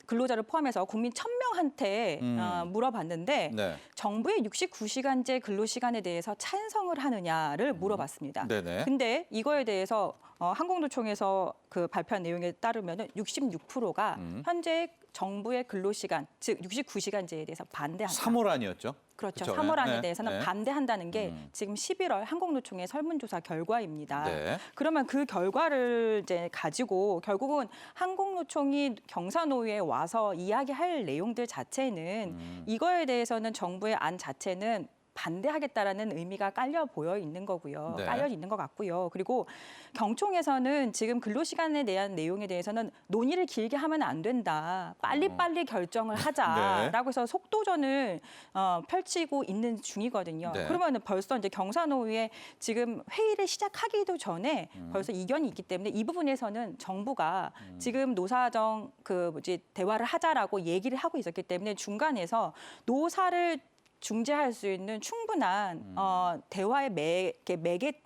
근로자를 포함해서 국민 1,000명한테 물어봤는데 네. 정부의 69시간제 근로시간에 대해서 찬성을 하느냐를 물어봤습니다. 네네. 근데 이거에 대해서 한국노총에서 그 발표한 내용에 따르면 66%가 현재 정부의 근로시간, 즉 69시간제에 대해서 반대한다. 3월 아니었죠? 그렇죠. 그쵸? 3월 안에 네. 대해서는 네. 반대한다는 게 지금 11월 한국노총의 설문조사 결과입니다. 네. 그러면 그 결과를 이제 가지고 결국은 한국노총이 경사노위에 와서 이야기할 내용들 자체는 이거에 대해서는 정부의 안 자체는 반대하겠다라는 의미가 깔려 보여 있는 거고요. 네. 깔려 있는 것 같고요. 그리고 경총에서는 지금 근로시간에 대한 내용에 대해서는 논의를 길게 하면 안 된다. 빨리빨리 결정을 하자라고 해서 속도전을 펼치고 있는 중이거든요. 네. 그러면 벌써 이제 경사노위에 지금 회의를 시작하기도 전에 벌써 이견이 있기 때문에 이 부분에서는 정부가 지금 노사정 대화를 하자라고 얘기를 하고 있었기 때문에 중간에서 노사를 중재할 수 있는 충분한 대화의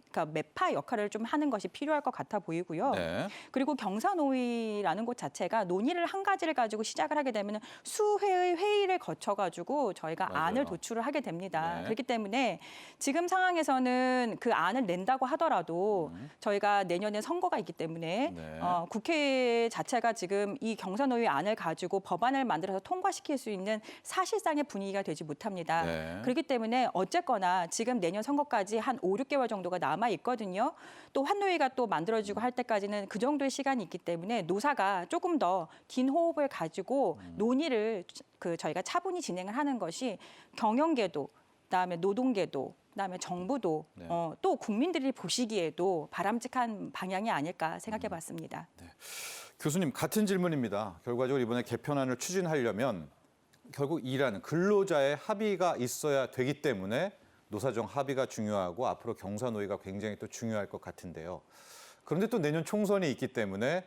그러니까 매파 역할을 좀 하는 것이 필요할 것 같아 보이고요. 네. 그리고 경사노위라는 곳 자체가 논의를 한 가지를 가지고 시작을 하게 되면 수회의 회의를 거쳐가지고 저희가 맞아요. 안을 도출을 하게 됩니다. 네. 그렇기 때문에 지금 상황에서는 그 안을 낸다고 하더라도 저희가 내년에 선거가 있기 때문에 네. 국회 자체가 지금 이 경사노위 안을 가지고 법안을 만들어서 통과시킬 수 있는 사실상의 분위기가 되지 못합니다. 네. 그렇기 때문에 어쨌거나 지금 내년 선거까지 한 5, 6개월 정도가 남아 있거든요. 또 환노위가 또 만들어지고 할 때까지는 그 정도의 시간이 있기 때문에 노사가 조금 더 긴 호흡을 가지고 논의를 저희가 차분히 진행을 하는 것이 경영계도, 그다음에 노동계도, 그다음에 정부도 네. 또 국민들이 보시기에도 바람직한 방향이 아닐까 생각해봤습니다. 교수님 같은 질문입니다. 결과적으로 이번에 개편안을 추진하려면 결국 일하는 근로자의 합의가 있어야 되기 때문에 노사정 합의가 중요하고 앞으로 경사노위가 굉장히 또 중요할 것 같은데요. 그런데 또 내년 총선이 있기 때문에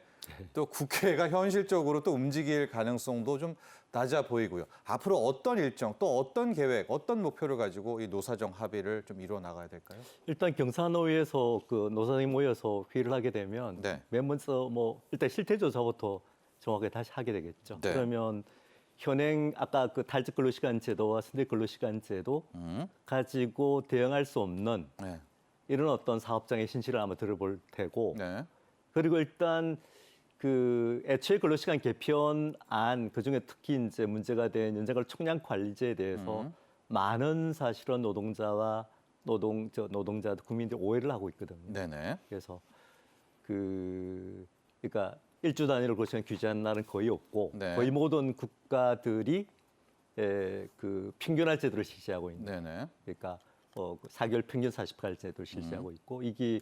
또 국회가 현실적으로 또 움직일 가능성도 좀 낮아 보이고요. 앞으로 어떤 일정, 또 어떤 계획, 어떤 목표를 가지고 이 노사정 합의를 좀 이루어 나가야 될까요? 일단 경사노위에서 그 노사정이 모여서 회의를 하게 되면 네. 맨 먼저 일단 실태조사부터 정확하게 다시 하게 되겠죠. 네. 그러면 현행 아까 그 탈직 근로시간 제도와 선택 근로시간 제도 가지고 대응할 수 없는 네. 이런 어떤 사업장의 신실을 아마 들어볼 테고 네. 그리고 일단 그 애초에 근로시간 개편안 그중에 특히 이제 문제가 된 연장근로 총량 관리제에 대해서 많은 사실은 노동자와 노동자 국민들이 오해를 하고 있거든요. 네네. 그래서 그러니까 일주 단위로 근로시간 규제하는 날은 거의 없고 네. 거의 모든 국가들이 그 평균화 제도를 실시하고 있는. 네네. 그러니까 4개월 평균 40시간 제도를 실시하고 있고 이게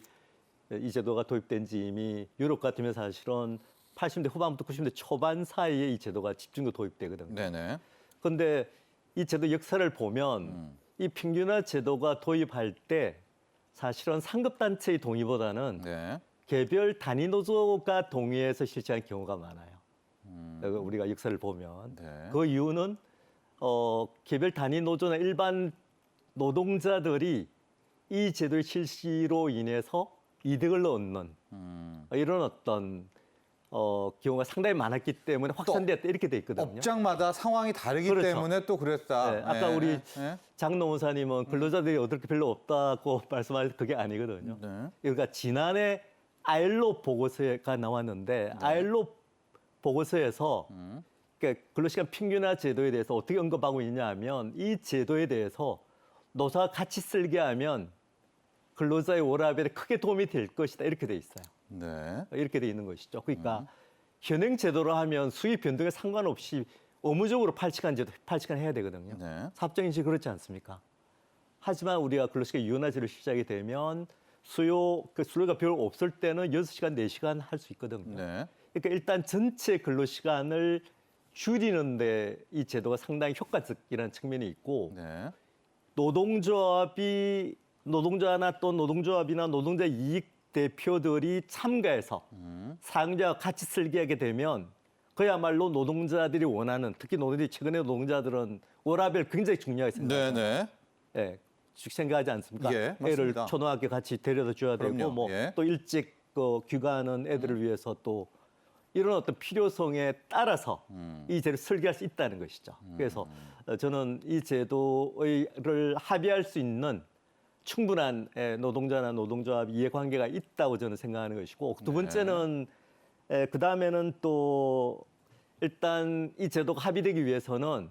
이 제도가 도입된 지 이미 유럽 같으면 사실은 80대 후반부터 90대 초반 사이에 이 제도가 집중적으로 도입되거든요. 네네. 그런데 이 제도 역사를 보면 이 평균화 제도가 도입할 때 사실은 상급단체의 동의보다는 네. 개별 단위 노조가 동의해서 실시한 경우가 많아요. 우리가 역사를 보면 네. 그 이유는 개별 단위 노조나 일반 노동자들이 이 제도의 실시로 인해서 이득을 얻는 이런 어떤 경우가 상당히 많았기 때문에 확산됐다 이렇게 돼 있거든요. 업장마다 상황이 다르기 그렇죠. 때문에 또 그랬다. 네, 아까 우리 네. 장 노무사님은 근로자들이 얻을 게 별로 없다고 말씀하셨는데 그게 아니거든요. 네. 그러니까 지난해 아일로 보고서가 나왔는데 아일로 보고서에서 그러니까 근로시간 평균화 제도에 대해서 어떻게 언급하고 있냐 하면 이 제도에 대해서 노사가 같이 쓸게 하면 근로자의 워라밸에 크게 도움이 될 것이다 이렇게 돼 있어요. 네. 이렇게 돼 있는 것이죠. 그러니까 현행 제도로 하면 수입 변동에 상관없이 의무적으로 8시간 제도 8시간 해야 되거든요. 네. 사업장인식 그렇지 않습니까? 하지만 우리가 근로시간 유연화제를 시작이 되면 수요가 별로 없을 때는 6시간, 4시간 할 수 있거든요. 네. 그러니까 일단 전체 근로 시간을 줄이는데 이 제도가 상당히 효과적이라는 측면이 있고 네. 노동자나 또 노동조합이나 노동자 이익 대표들이 참가해서 상자와 같이 설계하게 되면 그야말로 노동자들이 원하는 특히 최근에 노동자들은 워라밸 굉장히 중요하게 생각해요. 네네. 예, 생각하지 않습니까? 예, 애를 맞습니다. 초등학교 같이 데려다 줘야 되고 그럼요. 뭐 예. 또 일찍 귀가하는 애들을 위해서 또 이런 어떤 필요성에 따라서 이 제도를 설계할 수 있다는 것이죠. 그래서 저는 이 제도를 합의할 수 있는 충분한 노동자나 노동조합 이해관계가 있다고 저는 생각하는 것이고 두 번째는 그 다음에는 또 일단 이 제도가 합의되기 위해서는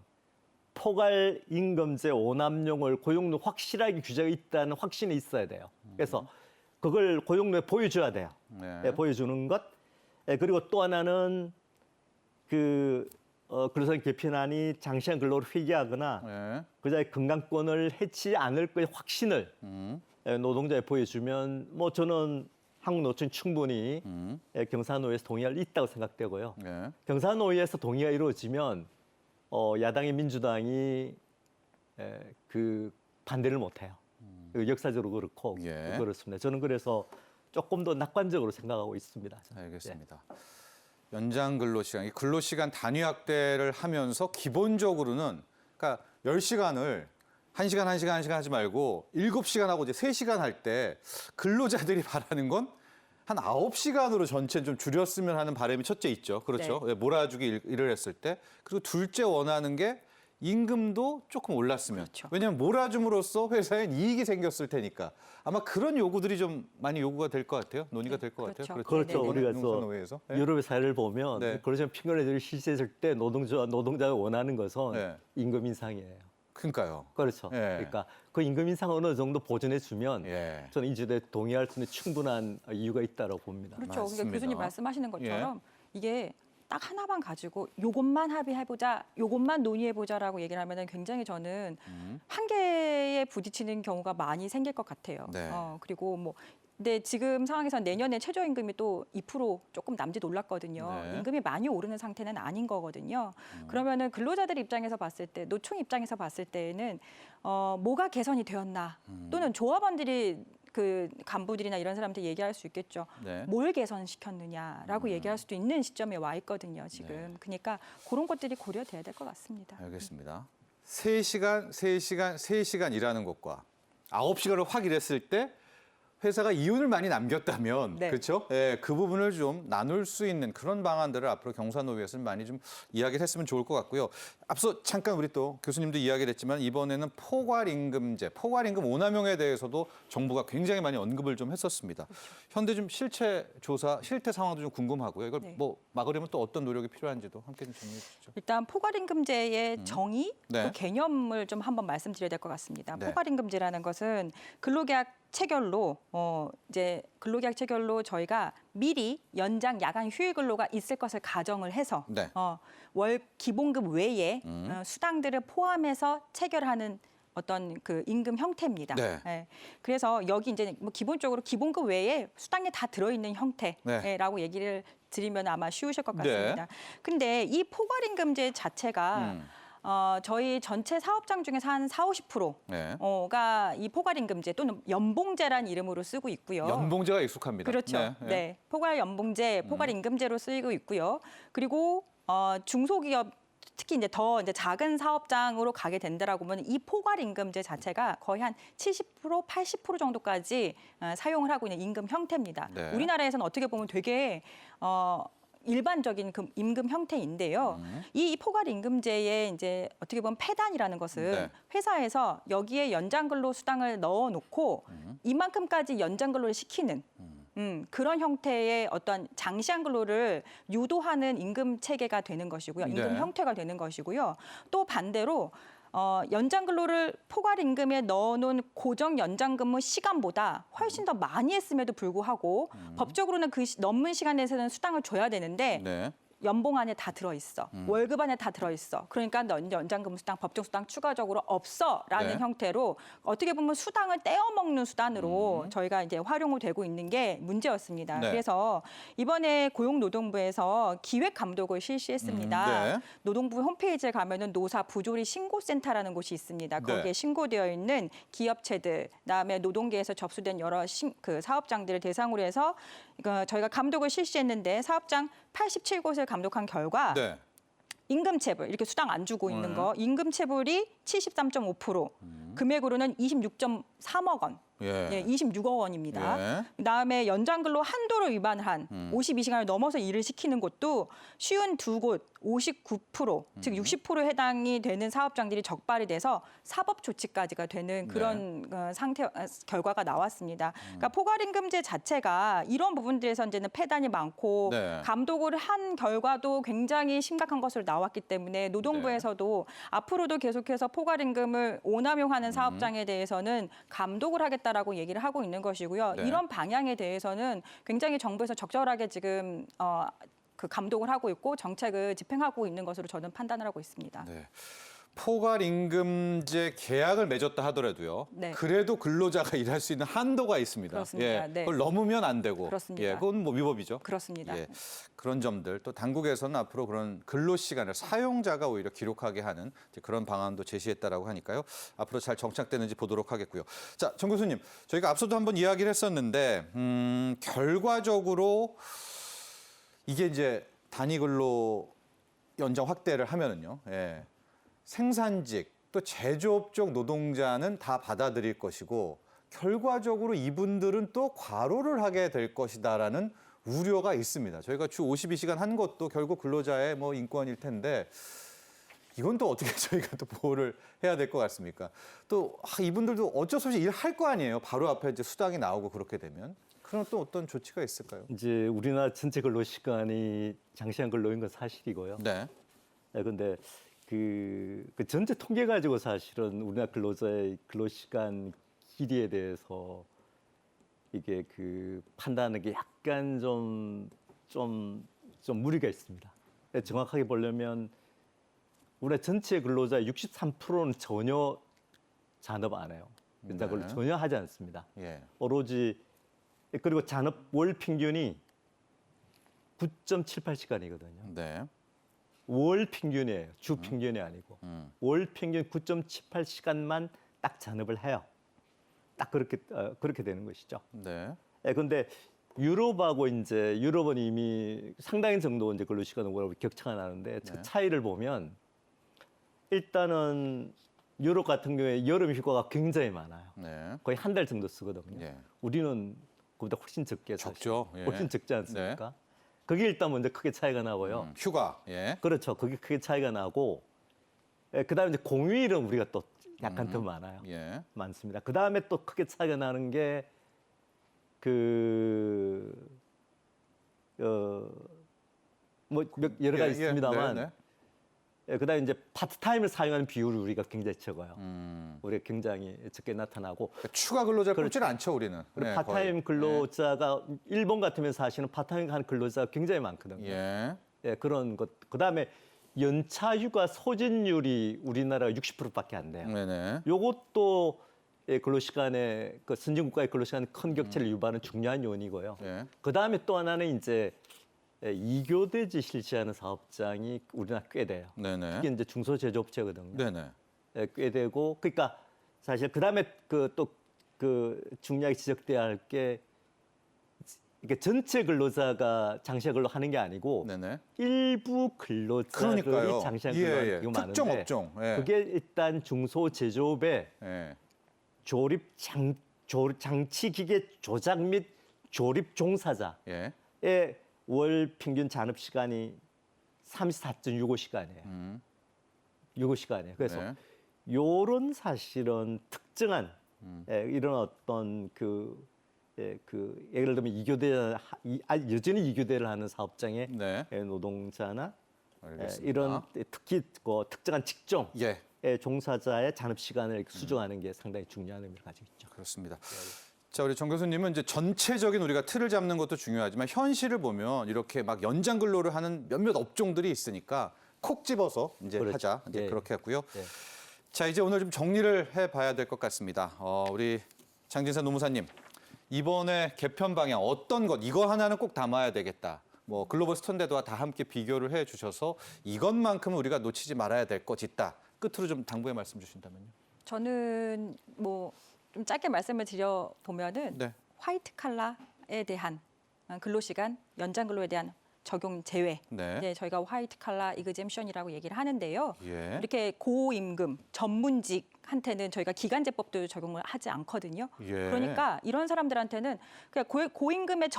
포괄 임금제 오남용을 고용노 확실하게 규제가 있다는 확신이 있어야 돼요. 그래서 그걸 고용노에 보여줘야 돼요. 네. 보여주는 것. 그리고 또 하나는 근로상 개편안이 장시간 근로를 회귀하거나 네. 그자의 건강권을 해치지 않을 거의 확신을 노동자에 보여주면 뭐 저는 한국노총 충분히 경사노위에서 동의할 수 있다고 생각되고요. 네. 경사노위에서 동의가 이루어지면 야당의 민주당이 그 반대를 못해요. 역사적으로 그렇고 예. 그렇습니다. 저는 그래서 조금 더 낙관적으로 생각하고 있습니다. 저는. 알겠습니다. 연장 근로시간, 이 근로시간 단위 확대를 하면서 기본적으로는 그러니까 10시간을 1시간, 1시간, 1시간 하지 말고 7시간 하고 이제 3시간 할 때 근로자들이 바라는 건 한 9시간으로 전체 좀 줄였으면 하는 바람이 첫째 있죠. 그렇죠. 네. 몰아주기 일을 했을 때. 그리고 둘째 원하는 게 임금도 조금 올랐으면. 그렇죠. 왜냐하면 몰아줌으로써 회사에 이익이 생겼을 테니까. 아마 그런 요구들이 좀 많이 요구가 될 것 같아요. 논의가 될 것 그렇죠. 같아요. 그렇죠. 네네. 우리가 농산노회에서. 네. 유럽의 사례를 보면 네. 그러면 핑거레들이 실시했을 때 노동자가 원하는 것은 네. 임금 인상이에요. 그러니까요. 그렇죠. 예. 그러니까 그 임금 인상 어느 정도 보전해 주면 예. 저는 이 제도에 동의할 수 있는 충분한 이유가 있다고 봅니다. 그렇죠. 그러니까 맞습니다. 교수님 말씀하시는 것처럼 예. 이게 딱 하나만 가지고 요것만 합의해보자, 요것만 논의해보자라고 얘기를 하면은 굉장히 저는 한계에 부딪히는 경우가 많이 생길 것 같아요. 네. 그리고 뭐 근데 지금 상황에서 내년에 최저임금이 또 2% 조금 남짓 올랐거든요. 네. 임금이 많이 오르는 상태는 아닌 거거든요. 그러면은 근로자들 입장에서 봤을 때, 노총 입장에서 봤을 때는 뭐가 개선이 되었나, 또는 조합원들이 그 간부들이나 이런 사람한테 얘기할 수 있겠죠. 네. 뭘 개선시켰느냐라고 얘기할 수도 있는 시점에 와 있거든요, 지금. 네. 그러니까 그런 것들이 고려돼야 될 것 같습니다. 알겠습니다. 3시간, 3시간, 3시간 일하는 것과 9시간을 확 일했을 때 회사가 이윤을 많이 남겼다면 네. 그렇죠? 예, 그 부분을 좀 나눌 수 있는 그런 방안들을 앞으로 경사노위에서는 많이 좀 이야기를 했으면 좋을 것 같고요. 앞서 잠깐 우리 또 교수님도 이야기를 했지만 이번에는 포괄임금제, 포괄임금 오남용에 대해서도 정부가 굉장히 많이 언급을 좀 했었습니다. 그렇죠. 현재 좀 실체 조사, 실태 상황도 좀 궁금하고요. 이걸 네. 뭐 막으려면 또 어떤 노력이 필요한지도 함께 좀 정리해 주시죠. 일단 포괄임금제의 정의, 네. 그 개념을 좀 한번 말씀드려야 될 것 같습니다. 네. 포괄임금제라는 것은 근로계약 체결로 이제 근로계약 체결로 저희가 미리 연장 야간 휴일 근로가 있을 것을 가정을 해서 네. 월 기본급 외에 수당들을 포함해서 체결하는 어떤 그 임금 형태입니다. 네. 예. 그래서 여기 이제 뭐 기본적으로 기본급 외에 수당에 다 들어있는 형태라고 얘기를 드리면 아마 쉬우실 것 같습니다. 네. 근데 이 포괄임금제 자체가 저희 전체 사업장 중에서 한 40~50%가 네. 이 포괄임금제 또는 연봉제라는 이름으로 쓰고 있고요. 연봉제가 익숙합니다. 그렇죠. 네. 네. 포괄연봉제, 포괄임금제로 쓰이고 있고요. 그리고 중소기업 특히 이제 더 이제 작은 사업장으로 가게 된다라고 하면 이 포괄임금제 자체가 거의 한 70%, 80% 정도까지 사용을 하고 있는 임금 형태입니다. 네. 우리나라에서는 어떻게 보면 되게 일반적인 그 임금 형태인데요. 이 포괄임금제의 이제 어떻게 보면 폐단이라는 것은 네. 회사에서 여기에 연장근로 수당을 넣어놓고 이만큼까지 연장근로를 시키는 그런 형태의 어떤 장시한 근로를 유도하는 임금 체계가 되는 것이고요. 임금 네. 형태가 되는 것이고요. 또 반대로 연장 근로를 포괄 임금에 넣어놓은 고정 연장 근무 시간보다 훨씬 더 많이 했음에도 불구하고 법적으로는 그 넘는 시간에서는 수당을 줘야 되는데 네. 연봉 안에 다 들어있어. 월급 안에 다 들어있어. 그러니까 넌 연장근무수당, 법정수당 추가적으로 없어라는 네. 형태로 어떻게 보면 수당을 떼어먹는 수단으로 저희가 이제 활용이 되고 있는 게 문제였습니다. 네. 그래서 이번에 고용노동부에서 기획감독을 실시했습니다. 네. 노동부 홈페이지에 가면은 노사 부조리 신고센터라는 곳이 있습니다. 거기에 네. 신고되어 있는 기업체들, 그다음에 노동계에서 접수된 여러 그 사업장들을 대상으로 해서 저희가 감독을 실시했는데 사업장 87곳을 감독한 결과 네. 임금체불 이렇게 수당 안 주고 있는 거 임금체불이 73.5%, 금액으로는 26.3억 원. 예. 예, 26억 원입니다. 예. 그다음에 연장근로 한도를 위반한 52시간을 넘어서 일을 시키는 곳도 52곳 59%, 즉 60%에 해당이 되는 사업장들이 적발이 돼서 사법 조치까지가 되는 그런 결과가 나왔습니다. 그러니까 포괄임금제 자체가 이런 부분들에서 이제는 폐단이 많고 네. 감독을 한 결과도 굉장히 심각한 것으로 나왔기 때문에 노동부에서도 앞으로도 계속해서 포괄임금을 오남용하는 사업장에 대해서는 감독을 하겠다라고 얘기를 하고 있는 것이고요. 네. 이런 방향에 대해서는 굉장히 정부에서 적절하게 지금 그 감독을 하고 있고 정책을 집행하고 있는 것으로 저는 판단을 하고 있습니다. 네. 포괄임금제 계약을 맺었다 하더라도요. 네. 그래도 근로자가 일할 수 있는 한도가 있습니다. 그렇습니다. 예, 네. 그걸 넘으면 안 되고. 그렇습니다. 예, 그건 뭐 위법이죠. 그렇습니다. 예, 그런 점들 또 당국에서는 앞으로 그런 근로 시간을 사용자가 오히려 기록하게 하는 이제 그런 방안도 제시했다라고 하니까요. 앞으로 잘 정착되는지 보도록 하겠고요. 자, 정 교수님, 저희가 앞서도 한번 이야기를 했었는데 결과적으로 이게 이제 단위 근로 연장 확대를 하면은요. 예, 생산직 또 제조업 쪽 노동자는 다 받아들일 것이고 결과적으로 이분들은 또 과로를 하게 될 것이다라는 우려가 있습니다. 저희가 주 52시간 한 것도 결국 근로자의 뭐 인권일 텐데 이건 또 어떻게 저희가 또 보호를 해야 될 것 같습니까? 또 이분들도 어쩔 수 없이 일할 거 아니에요. 바로 앞에 이제 수당이 나오고 그렇게 되면. 그럼 또 어떤 조치가 있을까요? 이제 우리나라 전체 근로 시간이 장시간 근로인 건 사실이고요. 네. 근데 그 전체 통계 가지고 사실은 우리나라 근로자의 근로 시간 길이에 대해서 이게 그 판단하는 게 약간 좀 무리가 있습니다. 정확하게 보려면 우리나라 전체 근로자 63%는 전혀 잔업 안 해요. 연장 근로 네. 전혀 하지 않습니다. 예. 오로지 그리고 잔업 월 평균이 9.78시간이거든요. 네. 월 평균이에요. 주 평균이 아니고. 월 평균 9.78시간만 딱 잔업을 해요. 딱 그렇게 되는 것이죠. 네. 그런데 유럽하고 이제 유럽은 이미 상당히 정도 이제 근로 시간은 격차가 나는데 그 차이를 보면 일단은 유럽 같은 경우에 여름 휴가가 굉장히 많아요. 네. 거의 한 달 정도 쓰거든요. 예. 우리는 그보다 훨씬 적게 사실. 적죠. 예. 훨씬 적지 않습니까? 그게 일단 먼저 크게 차이가 나고요. 휴가. 예. 그렇죠. 그게 크게 차이가 나고, 그다음에 이제 공휴일은 우리가 또 약간 더 많아요. 예. 많습니다. 그다음에 또 크게 차이가 나는 게 뭐 여러 가지 있습니다만, 네, 그다음에 이제 파트타임을 사용하는 비율이 우리가 굉장히 적어요. 네. 우리가 굉장히 적게 나타나고, 그러니까 추가 근로자 뽑질 않죠, 우리는. 그리고 네, 파트타임 거의. 근로자가 일본 같으면 사실은 파트타임 하는 근로자가 굉장히 많거든요. 예. 그런 것. 그다음에 연차 휴가 소진율이 우리나라 60%밖에 안 돼요. 네네. 요것도 근로 시간에 그 선진국가의 근로 시간에 큰 격차를 유발하는 중요한 요인이고요. 예. 그다음에 또 하나는 이제 이교대제 실시하는 사업장이 우리나라 꽤 돼요. 네네. 특히 이제 중소제조업체거든요. 네네. 꽤 되고, 그러니까 사실 그다음에 그 중요하게 지적돼야 할 게 이게 전체 근로자가 장시간 근로하는 게 아니고 네네. 일부 근로자들이 그러니까요. 장시간 예, 근로하는 예. 경우가 특정 많은데 업종. 예. 그게 일단 중소제조업의 예. 조립 장치 기계 조작 및 조립 종사자의 예. 월 평균 잔업 시간이 34.65시간이에요. 65시간이에요. 그래서 네. 요런 사실은 특정한 이런 어떤 예를 들면 여전히 이교대를 하는 사업장의 네. 노동자나 알겠습니다. 이런 특히 특정한 직종 예. 종사자의 잔업 시간을 수정하는 게 상당히 중요한 의미를 가지고 있죠. 그렇습니다. 자, 우리 정 교수님은 이제 전체적인 우리가 틀을 잡는 것도 중요하지만 현실을 보면 이렇게 막 연장 근로를 하는 몇몇 업종들이 있으니까 콕 집어서 이제 그렇죠. 하자. 이제 예. 그렇게 했고요. 예. 자, 이제 오늘 좀 정리를 해봐야 될 것 같습니다. 우리 장진선 노무사님, 이번에 개편 방향 어떤 것 이거 하나는 꼭 담아야 되겠다. 뭐 글로벌 스탠다드와 다 함께 비교를 해주셔서 이것만큼은 우리가 놓치지 말아야 될 것 있다. 끝으로 좀 당부의 말씀 주신다면요. 저는 뭐 좀 짧게 말씀을 드려 보면은 네. 화이트 칼라에 대한 근로시간 연장 근로에 대한 적용 제외. 네. 이제 저희가 화이트 칼라 이그젬션이라고 얘기를 하는데요. 예. 이렇게 고임금 전문직한테는 저희가 기간제법도 적용을 하지 않거든요. 예. 그러니까 이런 사람들한테는 그냥 고임금의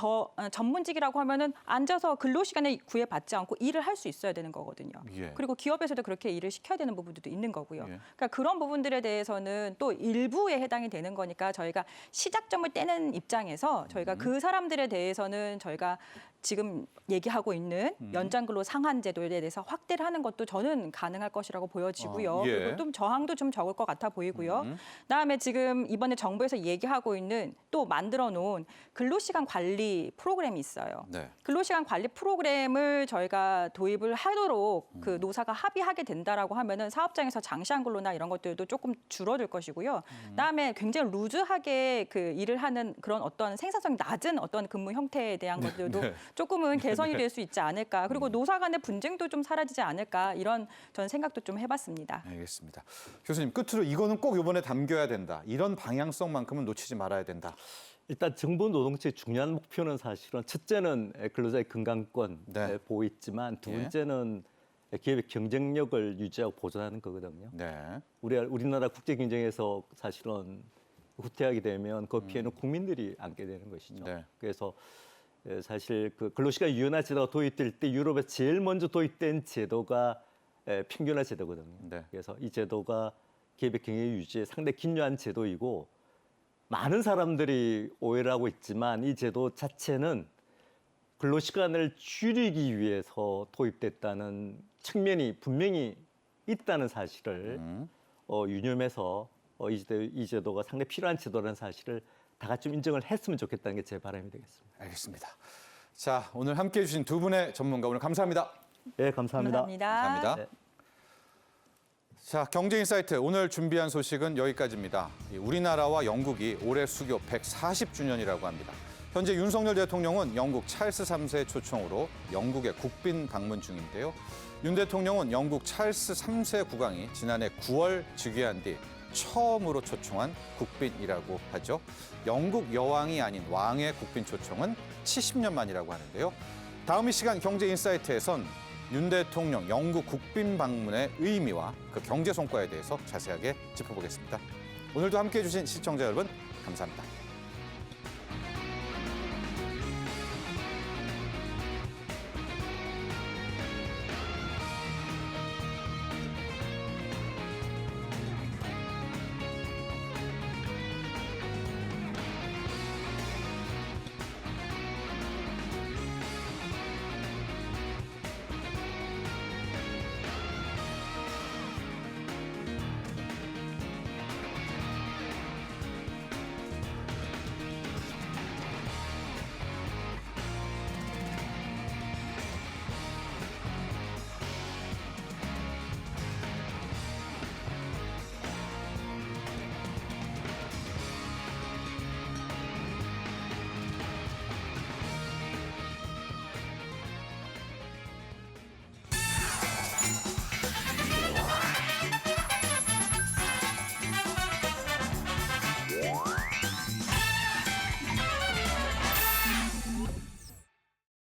전문직이라고 하면은 앉아서 근로시간을 구애받지 않고 일을 할 수 있어야 되는 거거든요. 예. 그리고 기업에서도 그렇게 일을 시켜야 되는 부분들도 있는 거고요. 예. 그러니까 그런 부분들에 대해서는 또 일부에 해당이 되는 거니까 저희가 시작점을 떼는 입장에서 저희가 그 사람들에 대해서는 저희가 지금 얘기하고 있는 연장근로 상한 제도에 대해서 확대를 하는 것도 저는 가능할 것이라고 보여지고요. 예. 그리고 또 저항도 좀 적을 것 같아 보이고요. 그다음에 지금 이번에 정부에서 얘기하고 있는 또 만들어 놓은 근로시간 관리 프로그램이 있어요. 네. 근로시간 관리 프로그램을 저희가 도입을 하도록 그 노사가 합의하게 된다라고 하면은 사업장에서 장시한 근로나 이런 것들도 조금 줄어들 것이고요. 그다음에 굉장히 루즈하게 그 일을 하는 그런 어떤 생산성이 낮은 어떤 근무 형태에 대한 것들도 네. 조금은 개선이 될 수 있지 않을까. 그리고 노사 간의 분쟁도 좀 사라지지 않을까. 이런 저는 생각도 좀 해봤습니다. 알겠습니다. 교수님, 끝으로 이거는 꼭 이번에 담겨야 된다. 이런 방향성만큼은 놓치지 말아야 된다. 일단 정부 노동체의 중요한 목표는 사실은 첫째는 근로자의 건강권 네. 보호 있지만 두 예. 번째는 기업의 경쟁력을 유지하고 보존하는 거거든요. 네. 우리나라 국제 경쟁에서 사실은 후퇴하게 되면 그 피해는 국민들이 안게 되는 것이죠. 네. 그래서 사실 그 근로시간 유연화 제도가 도입될 때 유럽에 제일 먼저 도입된 제도가 평균화 제도거든요. 네. 그래서 이 제도가 기업의 경영 유지에 상당히 긴요한 제도이고 많은 사람들이 오해를 하고 있지만 이 제도 자체는 근로시간을 줄이기 위해서 도입됐다는 측면이 분명히 있다는 사실을 유념해서 이 제도가 상당히 필요한 제도라는 사실을 다 같이 좀 인정을 했으면 좋겠다는 게 제 바람이 되겠습니다. 알겠습니다. 자, 오늘 함께해 주신 두 분의 전문가 오늘 감사합니다. 네, 감사합니다. 감사합니다. 감사합니다. 자, 경제인사이트 오늘 준비한 소식은 여기까지입니다. 우리나라와 영국이 올해 수교 140주년이라고 합니다. 현재 윤석열 대통령은 영국 찰스 3세 초청으로 영국에 국빈 방문 중인데요. 윤 대통령은 영국 찰스 3세 국왕이 지난해 9월 즉위한 뒤 처음으로 초청한 국빈이라고 하죠. 영국 여왕이 아닌 왕의 국빈 초청은 70년 만이라고 하는데요. 다음 이 시간 경제인사이트에선 윤 대통령 영국 국빈 방문의 의미와 그 경제 성과에 대해서 자세하게 짚어보겠습니다. 오늘도 함께해 주신 시청자 여러분 감사합니다.